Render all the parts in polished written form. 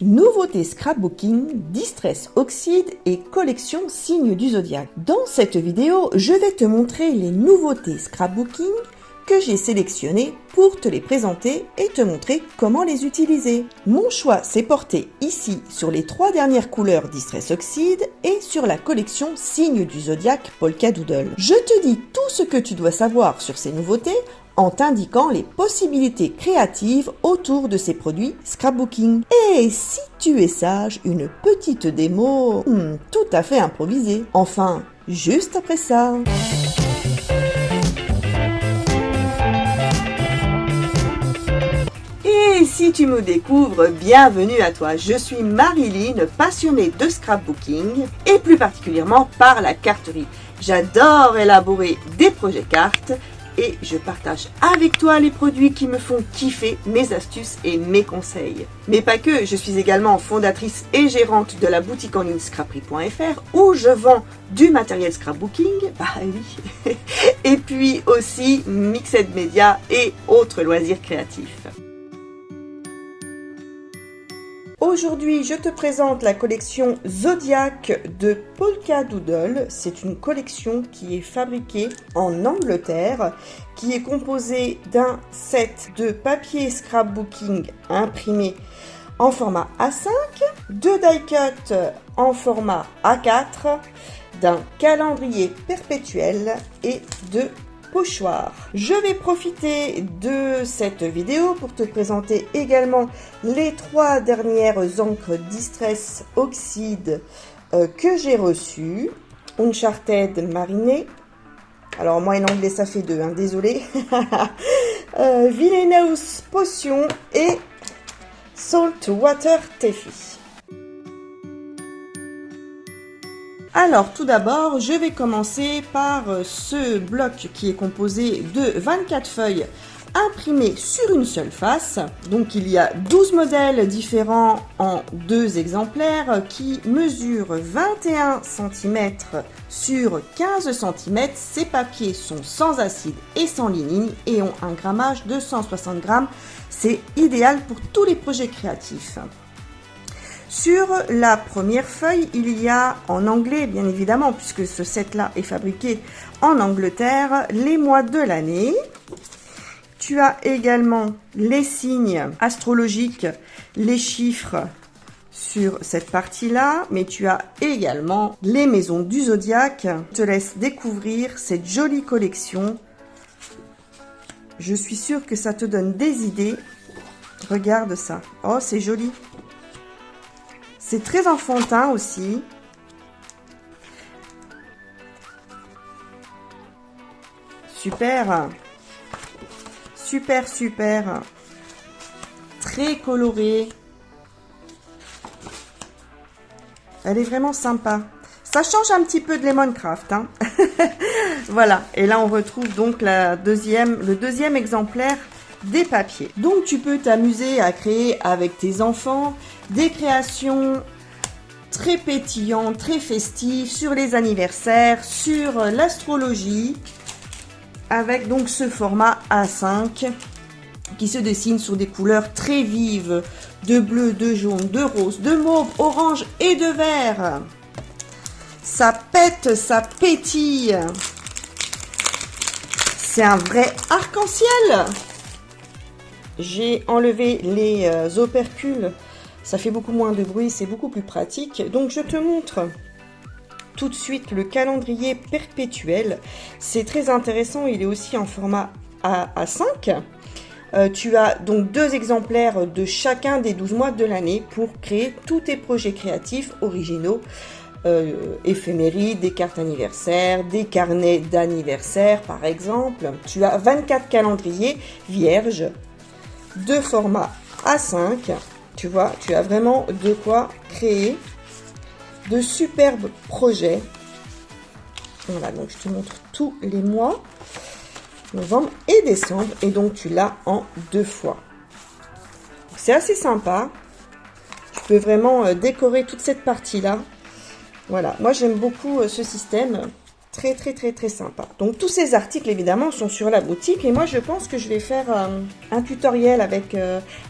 Nouveauté scrapbooking, Distress Oxide et collection signes du zodiaque. Dans cette vidéo, je vais te montrer les nouveautés scrapbooking que j'ai sélectionnées pour te les présenter et te montrer comment les utiliser. Mon choix s'est porté ici sur les 3 dernières couleurs Distress Oxide et sur la collection signes du zodiaque Polka Doodle. Je te dis tout ce que tu dois savoir sur ces nouveautés en t'indiquant les possibilités créatives autour de ces produits scrapbooking. Et si tu es sage, une petite démo tout à fait improvisée. Enfin, juste après ça. Et si tu me découvres, bienvenue à toi. Je suis Marilyn, passionnée de scrapbooking et plus particulièrement par la carterie. J'adore élaborer des projets cartes et je partage avec toi les produits qui me font kiffer, mes astuces et mes conseils. Mais pas que, je suis également fondatrice et gérante de la boutique en ligne scraperie.fr où je vends du matériel scrapbooking, bah oui, et puis aussi Mixed Media et autres loisirs créatifs. Aujourd'hui, je te présente la collection Zodiac de Polka Doodle. C'est une collection qui est fabriquée en Angleterre, qui est composée d'un set de papier scrapbooking imprimé en format A5, de die-cut en format A4, d'un calendrier perpétuel et de pochoir. Je vais profiter de cette vidéo pour te présenter également les 3 dernières encres Distress Oxide que j'ai reçues. Uncharted Mariné. Alors moi en anglais ça fait 2, désolé. Villainous Potion et Saltwater Taffy. Alors tout d'abord, je vais commencer par ce bloc qui est composé de 24 feuilles imprimées sur une seule face. Donc il y a 12 modèles différents en 2 exemplaires qui mesurent 21 cm sur 15 cm. Ces papiers sont sans acide et sans lignine et ont un grammage de 160 grammes. C'est idéal pour tous les projets créatifs. Sur la première feuille, il y a en anglais, bien évidemment, puisque ce set-là est fabriqué en Angleterre, les mois de l'année. Tu as également les signes astrologiques, les chiffres sur cette partie-là, mais tu as également les maisons du zodiaque. Je te laisse découvrir cette jolie collection. Je suis sûre que ça te donne des idées. Regarde ça. Oh, c'est joli. C'est très enfantin aussi. Super. Super, super. Très colorée. Elle est vraiment sympa. Ça change un petit peu de Lemoncraft. Voilà. Et là, on retrouve donc le deuxième exemplaire des papiers. Donc tu peux t'amuser à créer avec tes enfants des créations très pétillantes, très festives sur les anniversaires, sur l'astrologie, avec donc ce format A5 qui se dessine sur des couleurs très vives, de bleu, de jaune, de rose, de mauve, orange et de vert. Ça pète, ça pétille. C'est un vrai arc-en-ciel. J'ai enlevé les opercules, ça fait beaucoup moins de bruit, c'est beaucoup plus pratique. Donc je te montre tout de suite le calendrier perpétuel. C'est très intéressant, il est aussi en format A5. Tu as donc 2 exemplaires de chacun des 12 mois de l'année pour créer tous tes projets créatifs originaux. Éphémérides, des cartes anniversaires, des carnets d'anniversaire par exemple. Tu as 24 calendriers vierges de format A5, tu vois, tu as vraiment de quoi créer de superbes projets. Voilà, donc je te montre tous les mois, novembre et décembre, et donc tu l'as en 2 fois. C'est assez sympa, tu peux vraiment décorer toute cette partie-là. Voilà, moi j'aime beaucoup ce système, très sympa. Donc tous ces articles évidemment sont sur la boutique et moi je pense que je vais faire un tutoriel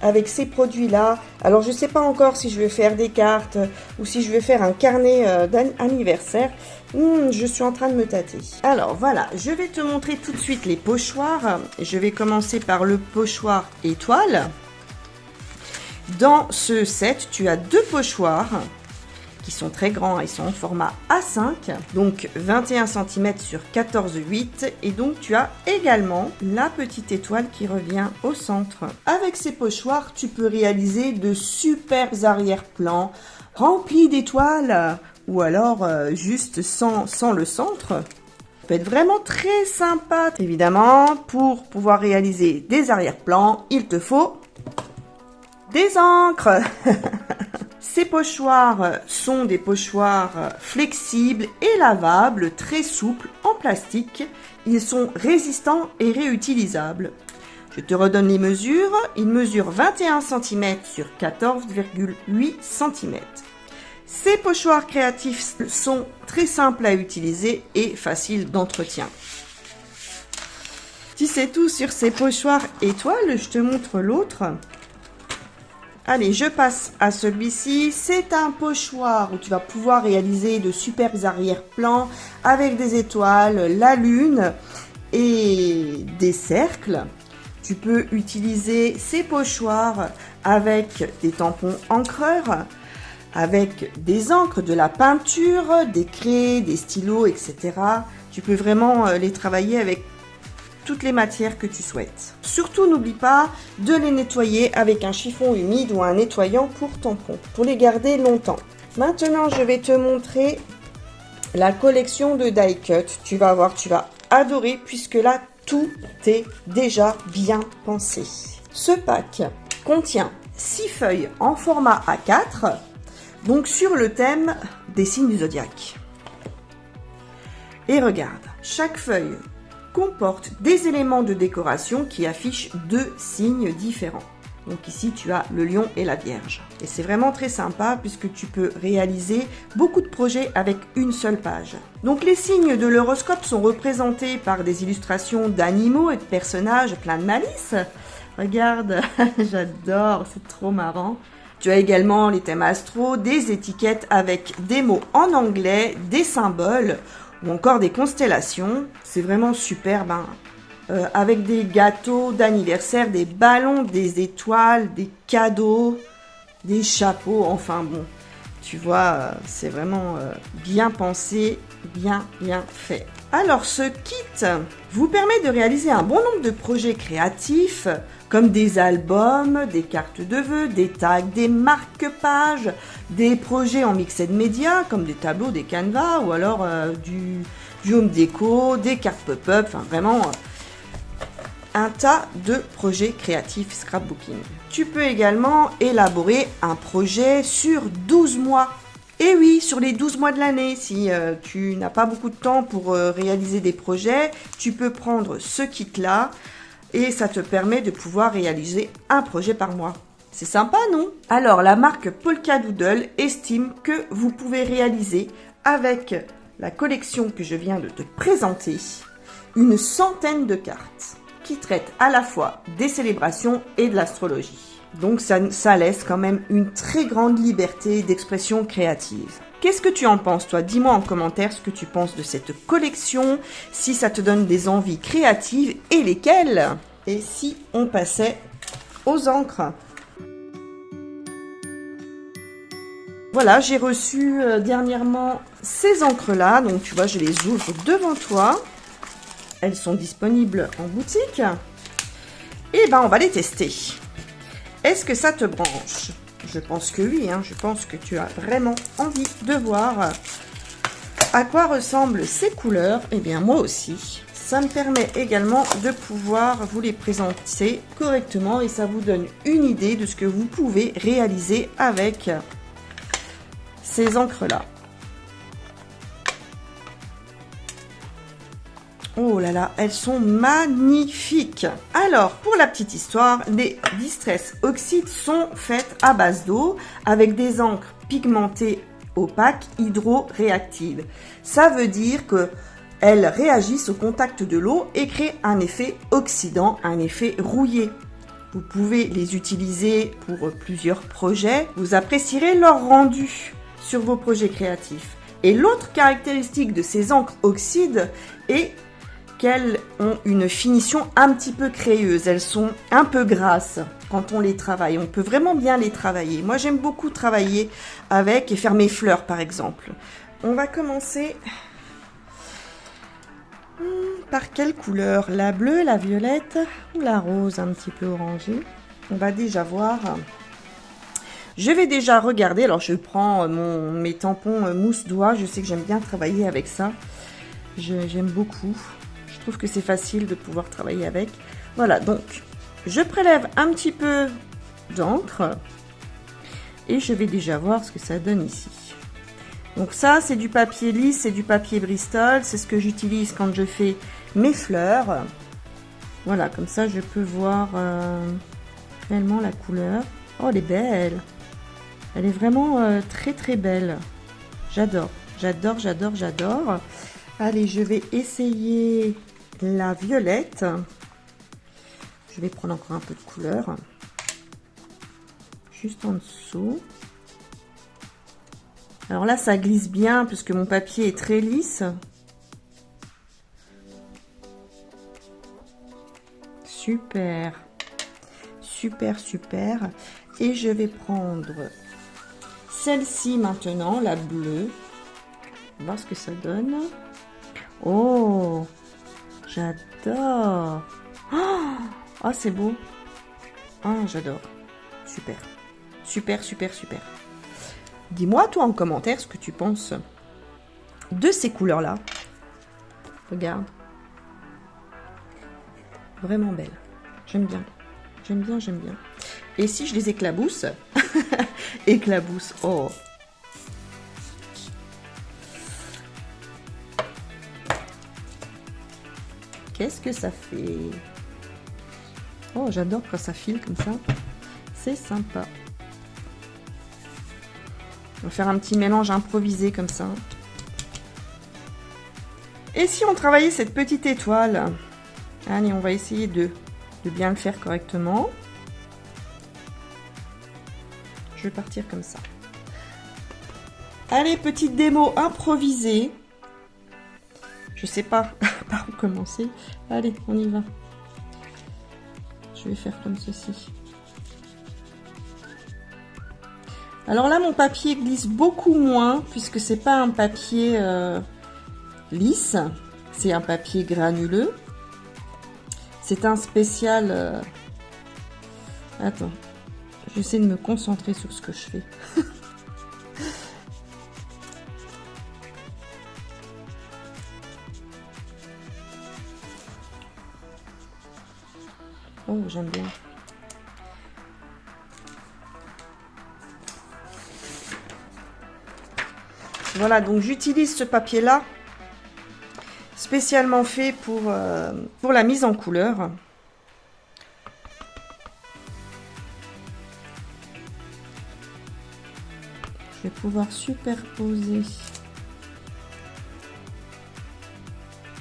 avec ces produits là. Alors je sais pas encore si je vais faire des cartes ou si je vais faire un carnet d'anniversaire. Je suis en train de me tâter. Alors voilà, je vais te montrer tout de suite les pochoirs. Je vais commencer par le pochoir étoile. Dans ce set, tu as 2 pochoirs qui sont très grands, ils sont en format A5, donc 21 cm sur 14,8 et donc tu as également la petite étoile qui revient au centre. Avec ces pochoirs, tu peux réaliser de superbes arrière-plans remplis d'étoiles ou alors juste sans le centre. Ça peut être vraiment très sympa. Évidemment, pour pouvoir réaliser des arrière-plans, il te faut des encres. Ces pochoirs sont des pochoirs flexibles et lavables, très souples, en plastique. Ils sont résistants et réutilisables. Je te redonne les mesures. Ils mesurent 21 cm sur 14,8 cm. Ces pochoirs créatifs sont très simples à utiliser et faciles d'entretien. Si c'est tout sur ces pochoirs étoiles, je te montre l'autre. Allez, je passe à celui-ci. C'est un pochoir où tu vas pouvoir réaliser de superbes arrière-plans avec des étoiles, la lune et des cercles. Tu peux utiliser ces pochoirs avec des tampons encreurs, avec des encres, de la peinture, des craies, des stylos, etc. Tu peux vraiment les travailler avec toutes les matières que tu souhaites. Surtout, n'oublie pas de les nettoyer avec un chiffon humide ou un nettoyant pour tampons, pour les garder longtemps. Maintenant, je vais te montrer la collection de die cut. Tu vas voir, tu vas adorer puisque là, tout est déjà bien pensé. Ce pack contient 6 feuilles en format A4, donc sur le thème des signes du zodiaque. Et regarde, chaque feuille comporte des éléments de décoration qui affichent 2 signes différents. Donc ici, tu as le lion et la vierge. Et c'est vraiment très sympa puisque tu peux réaliser beaucoup de projets avec une seule page. Donc les signes de l'horoscope sont représentés par des illustrations d'animaux et de personnages pleins de malice. Regarde, j'adore, c'est trop marrant. Tu as également les thèmes astro, des étiquettes avec des mots en anglais, des symboles, ou encore des constellations. C'est vraiment superbe, hein. Avec des gâteaux d'anniversaire, des ballons, des étoiles, des cadeaux, des chapeaux, enfin bon, tu vois, c'est vraiment bien pensé, bien fait. Alors ce kit vous permet de réaliser un bon nombre de projets créatifs, comme des albums, des cartes de vœux, des tags, des marque-pages, des projets en mixed media, comme des tableaux, des canevas, ou alors du home déco, des cartes pop-up, enfin vraiment un tas de projets créatifs scrapbooking. Tu peux également élaborer un projet sur 12 mois. Et oui, sur les 12 mois de l'année, si tu n'as pas beaucoup de temps pour réaliser des projets, tu peux prendre ce kit-là et ça te permet de pouvoir réaliser un projet par mois. C'est sympa, non? Alors, la marque Polka Doodle estime que vous pouvez réaliser avec la collection que je viens de te présenter une centaine de cartes qui traitent à la fois des célébrations et de l'astrologie. Donc ça laisse quand même une très grande liberté d'expression créative. Qu'est-ce que tu en penses, toi? Dis-moi en commentaire ce que tu penses de cette collection, si ça te donne des envies créatives et lesquelles. Et si on passait aux encres. Voilà, j'ai reçu dernièrement ces encres-là. Donc tu vois, je les ouvre devant toi. Elles sont disponibles en boutique. Et ben, on va les tester. Est-ce que ça te branche? Je pense que oui, hein. Je pense que tu as vraiment envie de voir à quoi ressemblent ces couleurs. Eh bien, moi aussi. Ça me permet également de pouvoir vous les présenter correctement et ça vous donne une idée de ce que vous pouvez réaliser avec ces encres-là. Oh là là, elles sont magnifiques. Alors, pour la petite histoire, les Distress Oxide sont faites à base d'eau avec des encres pigmentées opaques hydro-réactives. Ça veut dire que elles réagissent au contact de l'eau et créent un effet oxydant, un effet rouillé. Vous pouvez les utiliser pour plusieurs projets. Vous apprécierez leur rendu sur vos projets créatifs. Et l'autre caractéristique de ces encres oxyde est qu'elles ont une finition un petit peu crayeuse. Elles sont un peu grasses quand on les travaille. On peut vraiment bien les travailler. Moi, j'aime beaucoup travailler avec et faire mes fleurs, par exemple. On va commencer par quelle couleur? La bleue, la violette ou la rose un petit peu orangée? On va déjà voir. Je vais déjà regarder. Alors, je prends mes tampons mousse doigt. Je sais que j'aime bien travailler avec ça. J'aime beaucoup. Je trouve que c'est facile de pouvoir travailler avec. Voilà, donc je prélève un petit peu d'encre et je vais déjà voir ce que ça donne ici. Donc ça, c'est du papier lisse, c'est du papier Bristol. C'est ce que j'utilise quand je fais mes fleurs. Voilà, comme ça, je peux voir réellement la couleur. Oh, elle est belle. Elle est vraiment très, très belle. J'adore, j'adore, j'adore, j'adore. Allez, je vais essayer la violette. Je vais prendre encore un peu de couleur. Juste en dessous. Alors là, ça glisse bien puisque mon papier est très lisse. Super. Super, super. Et je vais prendre celle-ci maintenant, la bleue. On va voir ce que ça donne. Oh, j'adore. Oh, c'est beau. Oh, j'adore. Super. Super, super, super. Dis-moi, toi, en commentaire, ce que tu penses de ces couleurs-là. Regarde. Vraiment belle. J'aime bien. J'aime bien, j'aime bien. Et si je les éclabousse, éclabousse, oh. Qu'est-ce que ça fait? Oh, j'adore quand ça file comme ça. C'est sympa. On va faire un petit mélange improvisé comme ça. Et si on travaillait cette petite étoile? Allez, on va essayer de bien le faire correctement. Je vais partir comme ça. Allez, petite démo improvisée. Je sais pas par où commencer. Allez, on y va. Je vais faire comme ceci. Alors là, mon papier glisse beaucoup moins puisque c'est pas un papier lisse, c'est un papier granuleux. C'est un spécial. Attends, j'essaie de me concentrer sur ce que je fais. Oh, j'aime bien. Voilà, donc j'utilise ce papier-là, spécialement fait pour la mise en couleur. Je vais pouvoir superposer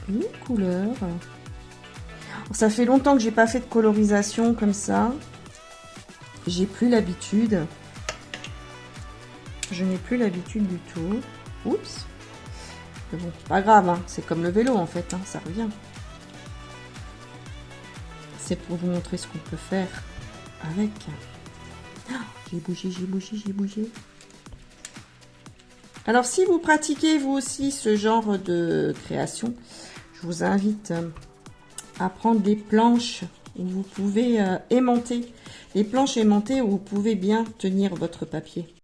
une couleur. Ça fait longtemps que j'ai pas fait de colorisation comme ça. J'ai plus l'habitude. Je n'ai plus l'habitude du tout. Oups. Mais bon, pas grave, hein. C'est comme le vélo en fait, hein. Ça revient. C'est pour vous montrer ce qu'on peut faire avec. Oh, j'ai bougé, j'ai bougé, j'ai bougé. Alors si vous pratiquez vous aussi ce genre de création, je vous invite à prendre des planches où vous pouvez aimanter. Les planches aimantées où vous pouvez bien tenir votre papier.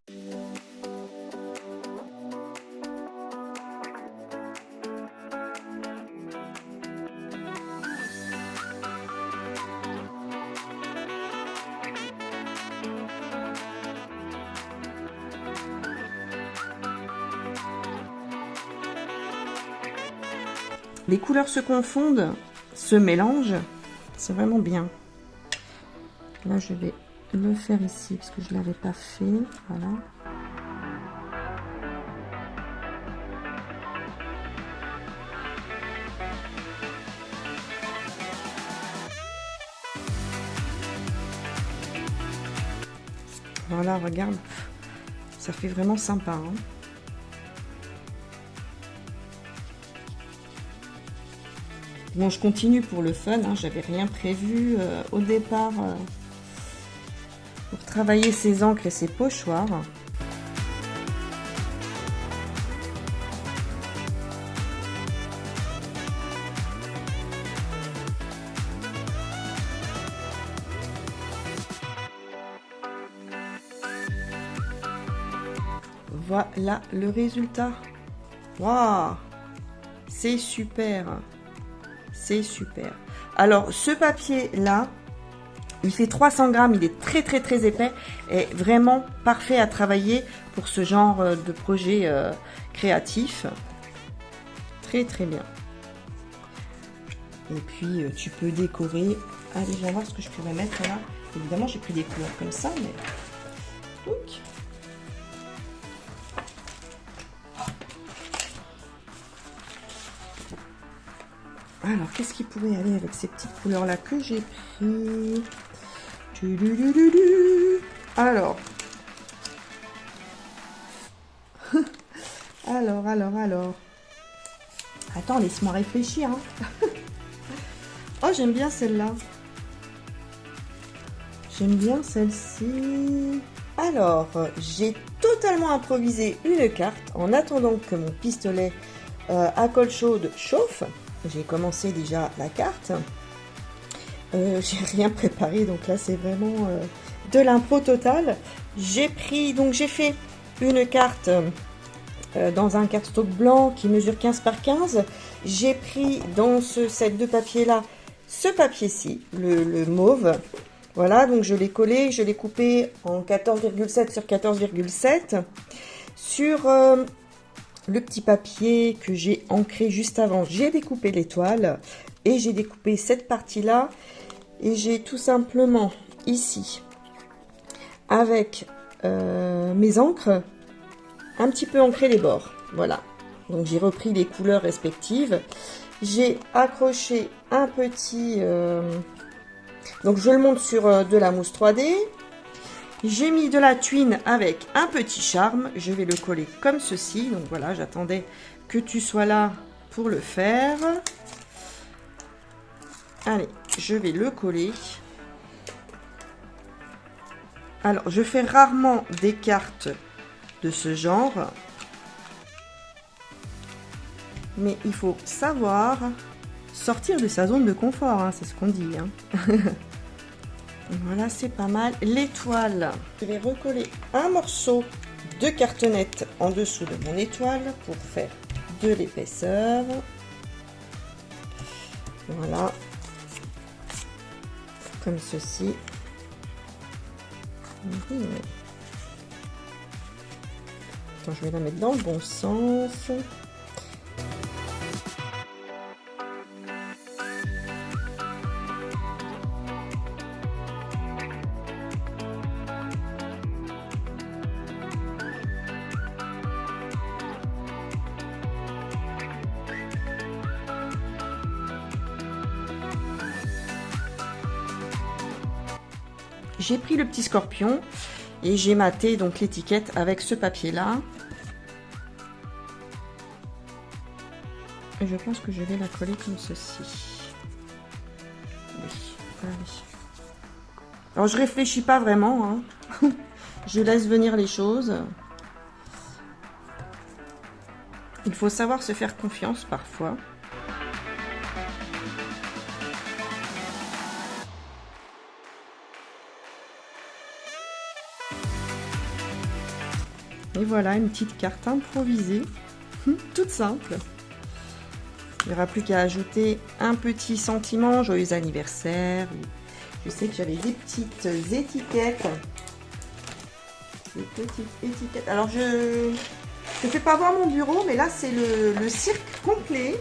Les couleurs se confondent, se mélangent, c'est vraiment bien. Là, je vais le faire ici parce que je ne l'avais pas fait. Voilà. Voilà, regarde. Ça fait vraiment sympa. Hein. Bon, je continue pour le fun. Hein. J'avais rien prévu au départ pour travailler ces encres et ces pochoirs. Voilà le résultat. Waouh, c'est super. C'est super. Alors, ce papier-là, il fait 300 grammes. Il est très, très, très épais. Et vraiment parfait à travailler pour ce genre de projet créatif. Très, très bien. Et puis, tu peux décorer. Allez, je vais voir ce que je pourrais mettre là. Évidemment, j'ai pris des couleurs comme ça, mais... Donc... Alors, qu'est-ce qui pourrait aller avec ces petites couleurs-là que j'ai pris? Alors. alors. Attends, laisse-moi réfléchir. Hein. Oh, j'aime bien celle-là. J'aime bien celle-ci. Alors, j'ai totalement improvisé une carte en attendant que mon pistolet à colle chaude chauffe. J'ai commencé déjà la carte. J'ai rien préparé, donc là c'est vraiment de l'impro totale. J'ai fait une carte dans un cardstock blanc qui mesure 15 par 15. J'ai pris dans ce set de papier là, ce papier-ci, le mauve. Voilà, donc je l'ai collé, je l'ai coupé en 14,7 sur 14,7 sur le petit papier que j'ai ancré juste avant. J'ai découpé l'étoile et j'ai découpé cette partie-là et j'ai tout simplement ici, avec mes encres, un petit peu ancré les bords. Voilà, donc j'ai repris les couleurs respectives. J'ai accroché un petit... donc je le monte sur de la mousse 3D. J'ai mis de la tuile avec un petit charme. Je vais le coller comme ceci. Donc voilà, j'attendais que tu sois là pour le faire. Allez, je vais le coller. Alors, je fais rarement des cartes de ce genre. Mais il faut savoir sortir de sa zone de confort. Hein, c'est ce qu'on dit. Hein. Voilà, c'est pas mal. L'étoile, je vais recoller un morceau de cartonnette en dessous de mon étoile pour faire de l'épaisseur. Voilà. Comme ceci. Attends, je vais la mettre dans le bon sens. J'ai pris le petit scorpion et j'ai maté donc l'étiquette avec ce papier là. Et je pense que je vais la coller comme ceci. Oui, allez. Alors je réfléchis pas vraiment, hein. Je laisse venir les choses. Il faut savoir se faire confiance parfois. Et voilà, une petite carte improvisée, toute simple. Il n'y aura plus qu'à ajouter un petit sentiment, joyeux anniversaire. Je sais que j'avais des petites étiquettes. Des petites étiquettes. Alors, je ne fais pas voir mon bureau, mais là, c'est le cirque complet.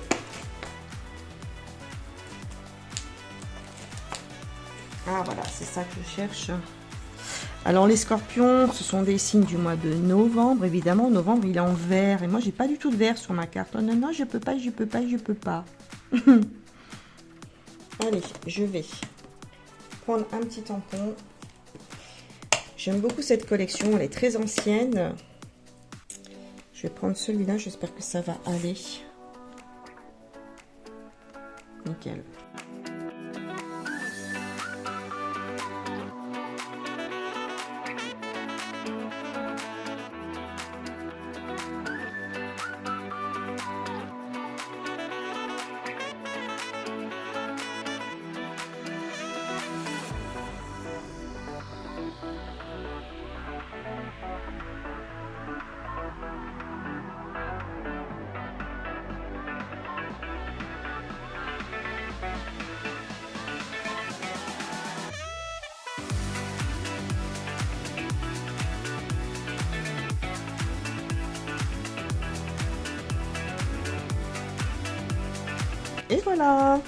Ah, voilà, c'est ça que je cherche. Alors les scorpions, ce sont des signes du mois de novembre. Évidemment, novembre, il est en vert. Et moi, j'ai pas du tout de vert sur ma carte. Oh, non, non, je peux pas. Allez, je vais prendre un petit tampon. J'aime beaucoup cette collection, elle est très ancienne. Je vais prendre celui-là, j'espère que ça va aller. Nickel. Et voilà,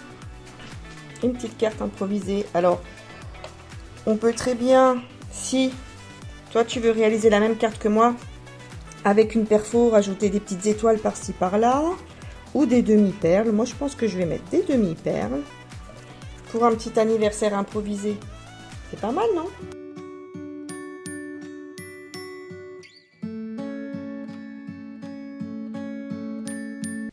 une petite carte improvisée. Alors, on peut très bien, si toi tu veux réaliser la même carte que moi, avec une perfo, rajouter des petites étoiles par-ci par-là, ou des demi-perles. Moi, je pense que je vais mettre des demi-perles pour un petit anniversaire improvisé. C'est pas mal, non ?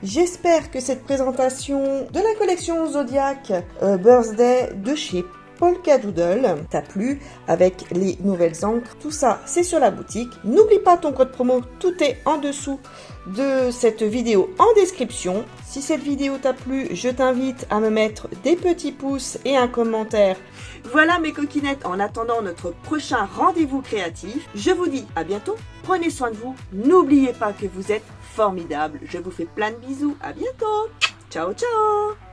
J'espère que cette présentation de la collection Zodiac Birthday de chez Polkadoodle t'a plu avec les nouvelles encres. Tout ça, c'est sur la boutique. N'oublie pas ton code promo, tout est en dessous de cette vidéo en description. Si cette vidéo t'a plu, je t'invite à me mettre des petits pouces et un commentaire. Voilà mes coquinettes, en attendant notre prochain rendez-vous créatif, je vous dis à bientôt, prenez soin de vous, n'oubliez pas que vous êtes formidables. Je vous fais plein de bisous, à bientôt, ciao ciao.